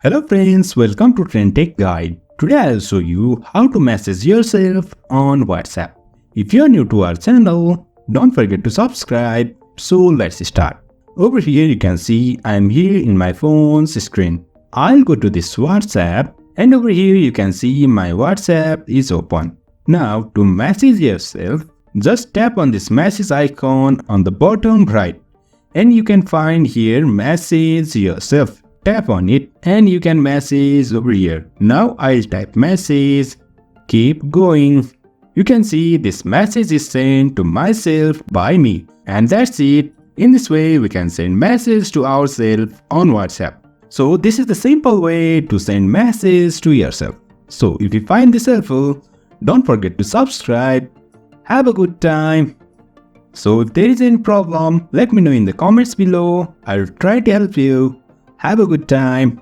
Hello friends, welcome to TrendTech Guide. Today I'll show you how to message yourself on WhatsApp. If you're new to our channel, don't forget to subscribe. So let's start. Over here you can see I'm here in my phone's screen. I'll go to this WhatsApp and over here you can see my WhatsApp is open. Now to message yourself, just tap on this message icon on the bottom right and you can find here message yourself. Tap on it and you can message over here. Now I'll type message, keep going. You can see this message is sent to myself by me. And that's it. In this way we can send message to ourselves on WhatsApp. So this is the simple way to send message to yourself. So if you find this helpful, don't forget to subscribe. Have a good time. So if there is any problem, let me know in the comments below. I'll try to help you. Have a good time.